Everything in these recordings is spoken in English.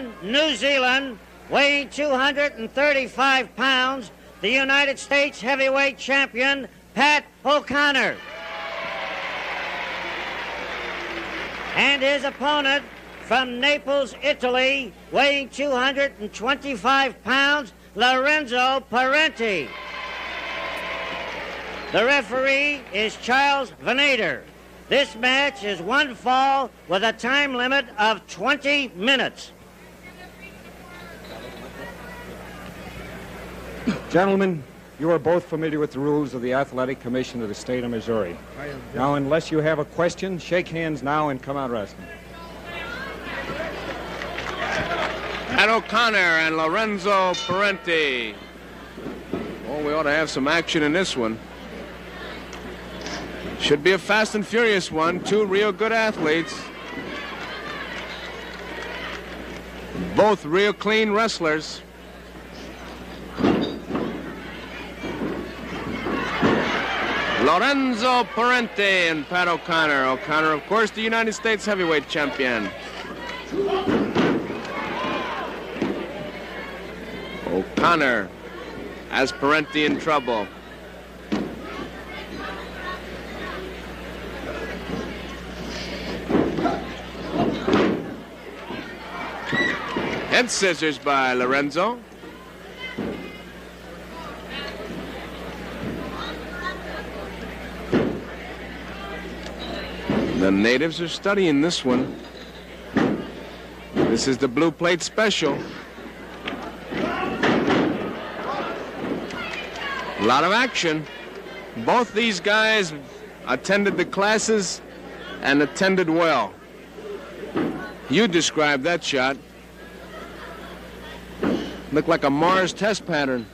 From New Zealand, weighing 235 pounds, the United States heavyweight champion, Pat O'Connor. And his opponent, from Naples, Italy, weighing 225 pounds, Lorenzo Parente. The referee is Charles Venator. This match is one fall with a time limit of 20 minutes. Gentlemen, you are both familiar with the rules of the Athletic Commission of the state of Missouri. Now, unless you have a question, shake hands now and come out wrestling. Pat O'Connor and Lorenzo Parente. Oh, we ought to have some action in this one. Should be a fast and furious one. Two real good athletes. Both real clean wrestlers. Lorenzo Parente and Pat O'Connor. O'Connor, of course, the United States heavyweight champion. O'Connor has Parente in trouble. Head scissors by Lorenzo. The natives are studying this one. This is the blue plate special. A lot of action. Both these guys attended the classes and attended well. You described that shot. Looked like a Mars test pattern.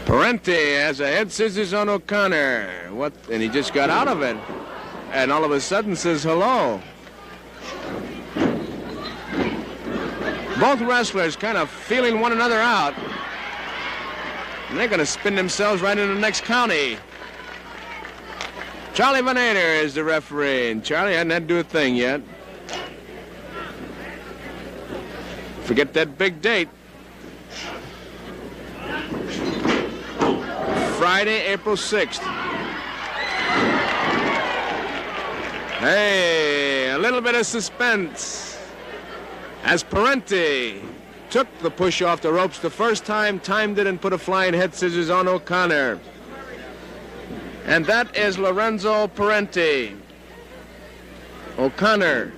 Parente has a head scissors on O'Connor. What? And he just got out of it. And all of a sudden says hello. Both wrestlers kind of feeling one another out. And they're going to spin themselves right into the next county. Charlie Venator is the referee. And Charlie hadn't had to do a thing yet. Forget that big date. Friday, April 6th. Hey, a little bit of suspense. As Parente took the push off the ropes the first time, timed it and put a flying head scissors on O'Connor. And that is Lorenzo Parente. O'Connor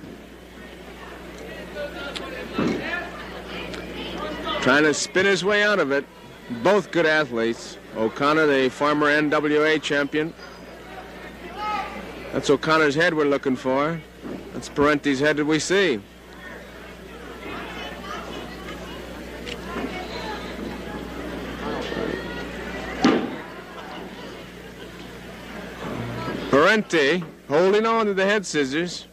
trying to spin his way out of it. Both good athletes. O'Connor, the former NWA champion. That's O'Connor's head we're looking for. That's Parente's head that we see. Parente holding on to the head scissors.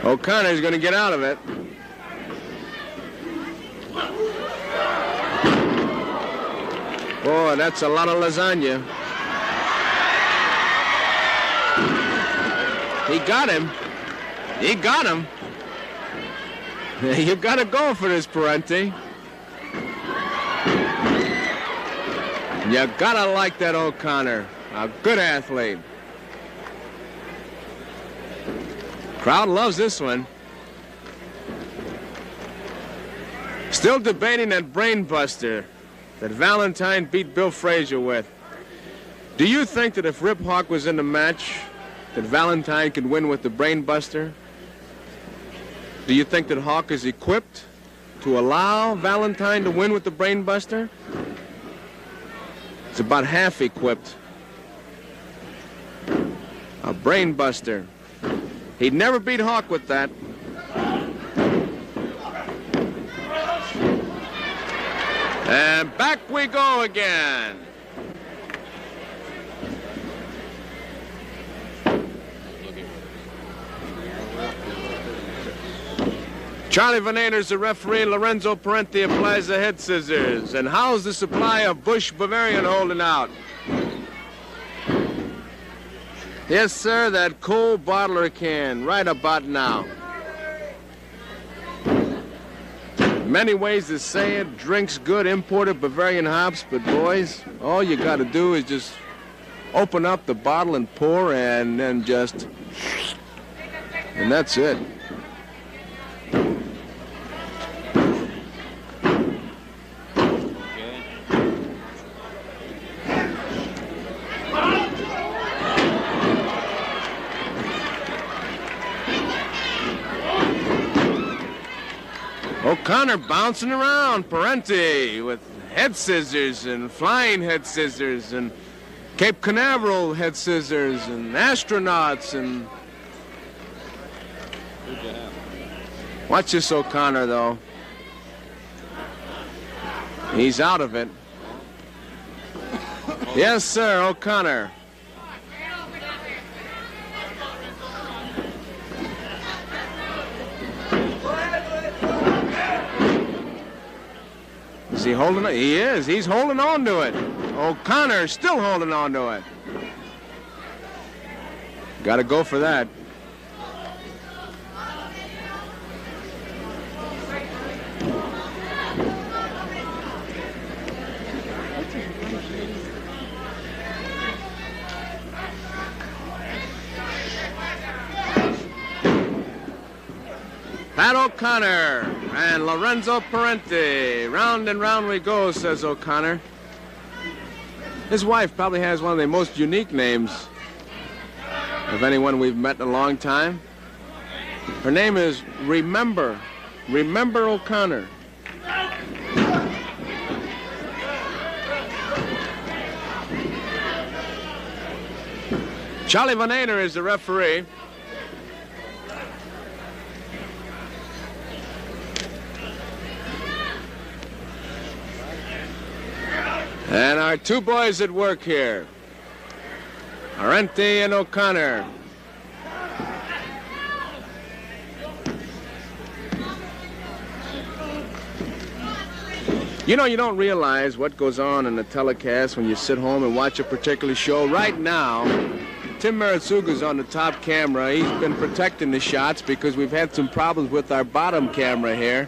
O'Connor's going to get out of it. Boy, that's a lot of lasagna. He got him. He got him. You got to go for this, Parente. You got to like that O'Connor. A good athlete. Crowd loves this one. Still debating that brain buster that Valentine beat Bill Frazier with. Do you think that if Rip Hawk was in the match, that Valentine could win with the brain buster? Do you think that Hawk is equipped to allow Valentine to win with the brain buster? It's about half equipped. A brain buster. He'd never beat Hawk with that. And back we go again. Charlie Venator's the referee. Lorenzo Parente applies the head scissors. And how's the supply of Bush Bavarian holding out? Yes, sir, that cold bottler can, right about now. Many ways to say it. Drinks good, imported Bavarian hops, but boys, all you got to do is just open up the bottle and pour, and then just, and that's it. O'Connor bouncing around Parente with head scissors and flying head scissors and Cape Canaveral head scissors and astronauts and... Watch this O'Connor, though. He's out of it. Yes, sir, O'Connor. Is he holding it? He is. He's holding on to it. O'Connor's still holding on to it. Got to go for that. Pat O'Connor and Lorenzo Parente. Round and round we go, says O'Connor. His wife probably has one of the most unique names of anyone we've met in a long time. Her name is Remember O'Connor. Charlie Venator is the referee. And our two boys at work here, Parente and O'Connor. You know, you don't realize what goes on in the telecast when you sit home and watch a particular show. Right now, Tim Maritsuga's on the top camera. He's been protecting the shots because we've had some problems with our bottom camera here.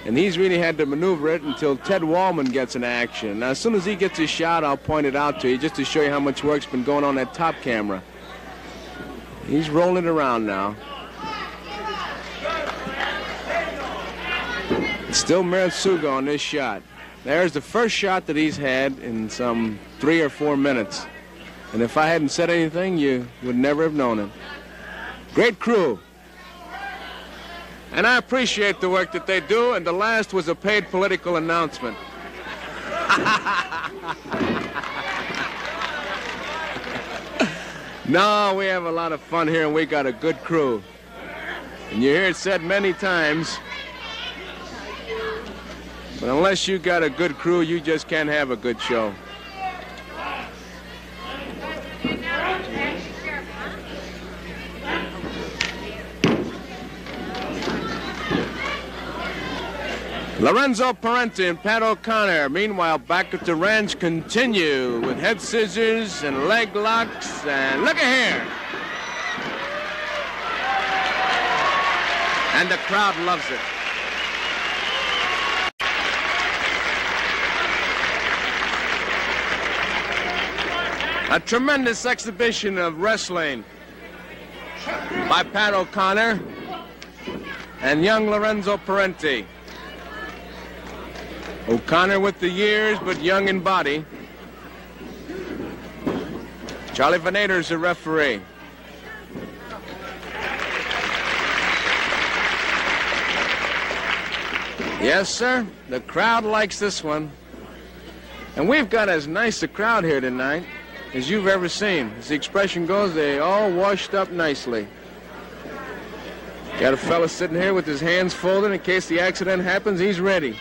And he's really had to maneuver it until Ted Wallman gets in action. Now, as soon as he gets his shot, I'll point it out to you just to show you how much work's been going on that top camera. He's rolling around now. Still Maritsuga on this shot. There's the first shot that he's had in some 3 or 4 minutes. And if I hadn't said anything, you would never have known it. Great crew. And I appreciate the work that they do, and the last was a paid political announcement. No, we have a lot of fun here, and we got a good crew. And you hear it said many times, but unless you got a good crew, you just can't have a good show. Lorenzo Parente and Pat O'Connor, meanwhile, back at the ranch, continue with head scissors and leg locks, and look at here. And the crowd loves it. A tremendous exhibition of wrestling by Pat O'Connor and young Lorenzo Parente. O'Connor with the years, but young in body. Charlie Venator's the referee. Yes, sir, the crowd likes this one. And we've got as nice a crowd here tonight as you've ever seen. As the expression goes, they all washed up nicely. Got a fella sitting here with his hands folded in case the accident happens, he's ready.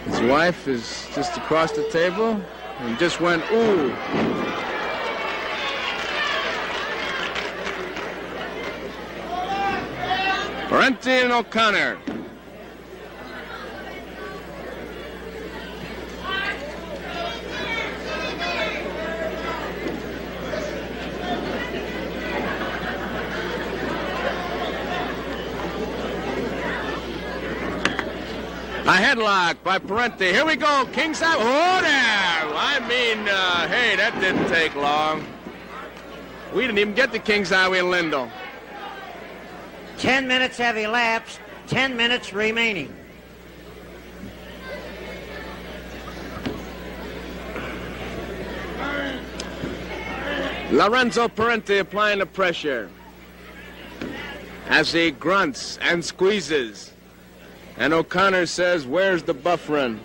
His wife is just across the table and just went, ooh. Parente and O'Connor. A headlock by Parente. Here we go. Kingside. Oh, there. I mean, hey, that didn't take long. We didn't even get to King's Highway Lindell. 10 minutes have elapsed. 10 minutes remaining. Lorenzo Parente applying the pressure as he grunts and squeezes. And O'Connor says, where's the buffering?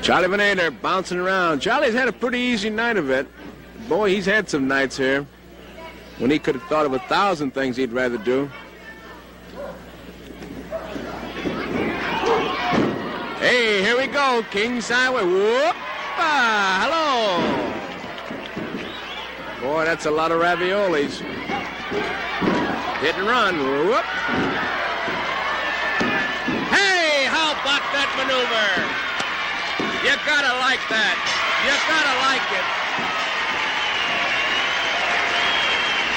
Charlie Venator bouncing around. Charlie's had a pretty easy night of it. Boy, he's had some nights here when he could have thought of 1,000 things he'd rather do. Hey, here we go. King's Highway. Whoop! Hello. Boy, that's a lot of raviolis. Hit and run. Whoop. Hey, how about that maneuver? You gotta like that. You gotta like it.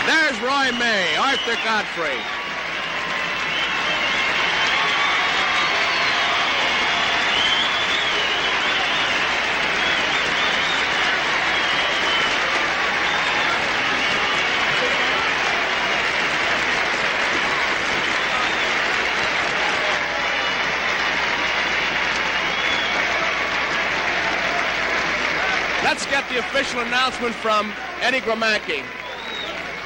There's Roy May, Arthur Godfrey. Let's get the official announcement from Eddie Gromacki.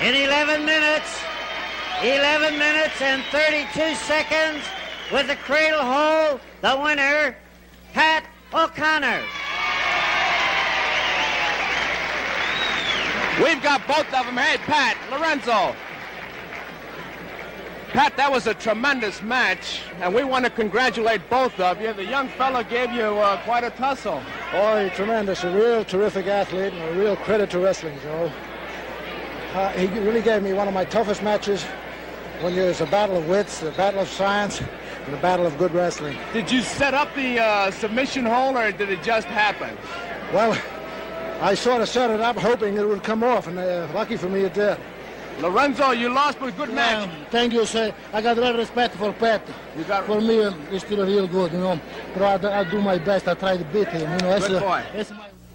In 11 minutes and 32 seconds, with the cradle hold, the winner, Pat O'Connor. We've got both of them. Hey, Pat, Lorenzo. Pat, that was a tremendous match, and we want to congratulate both of you. The young fellow gave you quite a tussle. Boy, tremendous. A real terrific athlete and a real credit to wrestling, Joe. He really gave me one of my toughest matches when there's a battle of wits, a battle of science, and a battle of good wrestling. Did you set up the submission hold, or did it just happen? Well, I sort of set it up hoping it would come off, and lucky for me it did. Lorenzo, you lost, but good match. Thank you, sir. I got real respect for Pat. For me, it's still real good, you know. But I'll do my best. I try to beat him, you know. Good boy.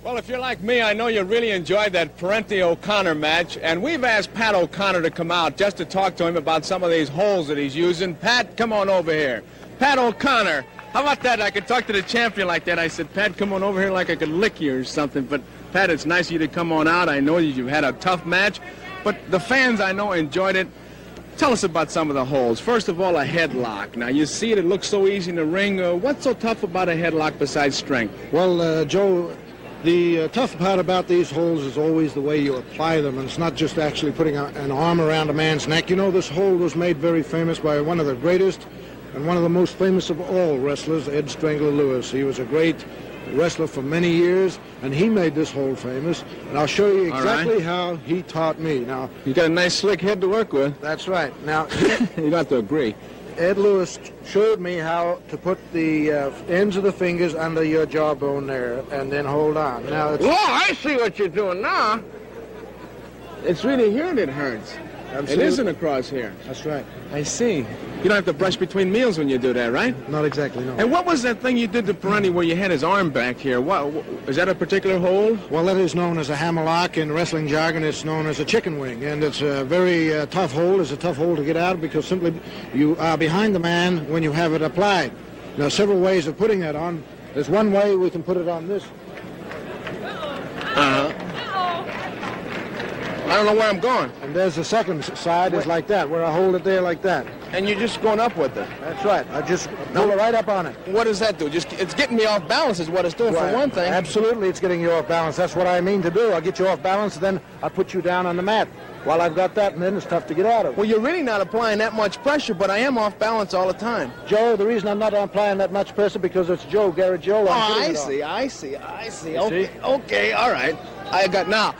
Well, if you're like me, I know you really enjoyed that Parente-O'Connor match, and we've asked Pat O'Connor to come out just to talk to him about some of these holes that he's using. Pat, come on over here. Pat O'Connor, how about that? I could talk to the champion like that. I said, Pat, come on over here like I could lick you or something. But, Pat, it's nice of you to come on out. I know you've had a tough match. But the fans, I know, enjoyed it. Tell us about some of the holds. First of all, a headlock. Now, you see it looks so easy in the ring. What's so tough about a headlock besides strength? Well, Joe, the tough part about these holds is always the way you apply them, and it's not just actually putting an arm around a man's neck. You know, this hold was made very famous by one of the greatest and one of the most famous of all wrestlers, Ed Strangler Lewis. He was a great wrestler for many years, and he made this hold famous, and I'll show you exactly how he taught me. Now, you got a nice slick head to work with. That's right. Now, you got to agree. Ed Lewis showed me how to put the ends of the fingers under your jawbone there, and then hold on. Now, oh, I see what you're doing now. It's really here that hurts. Absolutely. It isn't across here. That's right. I see. You don't have to brush between meals when you do that, right? Not exactly, no. And what was that thing you did to Parente where you had his arm back here? What, is that a particular hold? Well, that is known as a hammerlock. In wrestling jargon, it's known as a chicken wing. And it's a very tough hold. It's a tough hold to get out because simply you are behind the man when you have it applied. There are several ways of putting that on. There's one way we can put it on this. I don't know where I'm going. And there's the second side is like that, where I hold it there like that. And you're just going up with it. That's right. I just pull it right up on it. What does that do? It's getting me off balance is what it's doing, for one thing. Absolutely, it's getting you off balance. That's what I mean to do. I'll get you off balance, then I'll put you down on the mat. While I've got that, and then it's tough to get out of. Well, you're really not applying that much pressure, but I am off balance all the time. Joe, the reason I'm not applying that much pressure because it's Joe, Garrett Joe. I see. Okay, all right. I got now.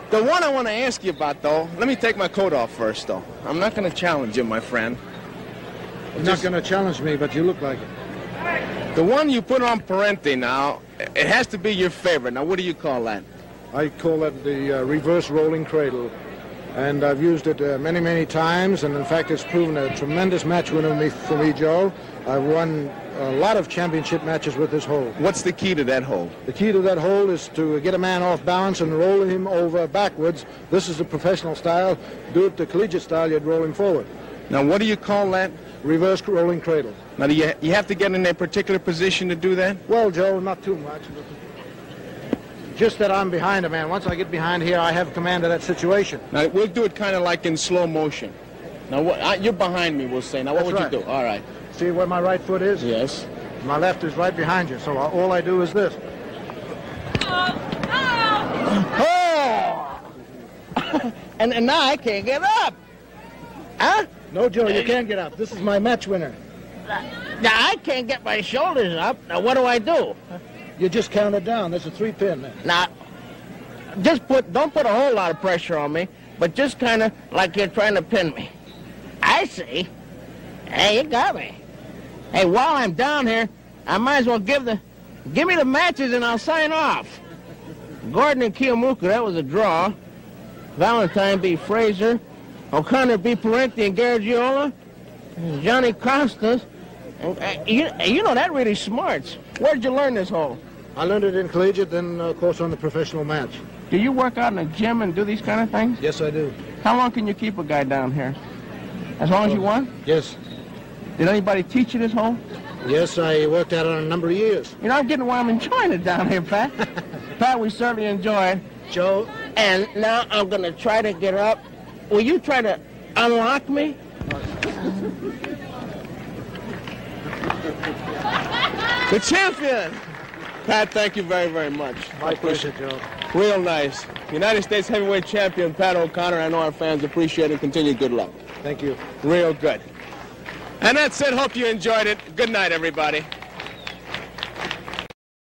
The one I want to ask you about, though, let me take my coat off first, though. I'm not going to challenge you, my friend. You're not going to challenge me, but you look like it. The one you put on Parente now, it has to be your favorite. Now, what do you call that? I call that the reverse rolling cradle. and I've used it many, many times, and in fact it's proven a tremendous match winner for me, Joe. I've won a lot of championship matches with this hold. What's the key to that hold? The key to that hold is to get a man off balance and roll him over backwards. This is the professional style. Do it the collegiate style, you'd roll him forward. Now, what do you call that? Reverse rolling cradle. Now, do you have to get in a particular position to do that? Well, Joe, not too much. Just that I'm behind a man. Once I get behind here, I have command of that situation. Now, we'll do it kind of like in slow motion. Now, you're behind me, we'll say. Now, what would you do? All right. See where my right foot is? Yes. My left is right behind you, so all I do is this. Oh! and now I can't get up. Huh? No, Joe, you can't get up. This is my match winner. Now, I can't get my shoulders up. Now, what do I do? You just count it down. There's a 3-pin there. Now, don't put a whole lot of pressure on me, but just kind of like you're trying to pin me. I see. Hey, you got me. Hey, while I'm down here, I might as well give me the matches and I'll sign off. Gordon and Kiyomuka, that was a draw. Valentine beat Fraser. O'Connor beat Parente and Garagiola. Johnny Costas. And, you know, that really smarts. Where'd you learn this hole? I learned it in collegiate, then, of course, on the professional match. Do you work out in a gym and do these kind of things? Yes, I do. How long can you keep a guy down here? As long as you want? Yes. Did anybody teach you this hole? Yes, I worked at it a number of years. You know, I'm getting why I'm enjoying it down here, Pat. Pat, we certainly enjoy it. Joe? And now I'm going to try to get up. Will you try to unlock me? The champion! Pat, thank you very, very much. My pleasure, Joe. Real nice. United States heavyweight champion Pat O'Connor. I know our fans appreciate it. Continued good luck. Thank you. Real good. And that's it. Hope you enjoyed it. Good night, everybody.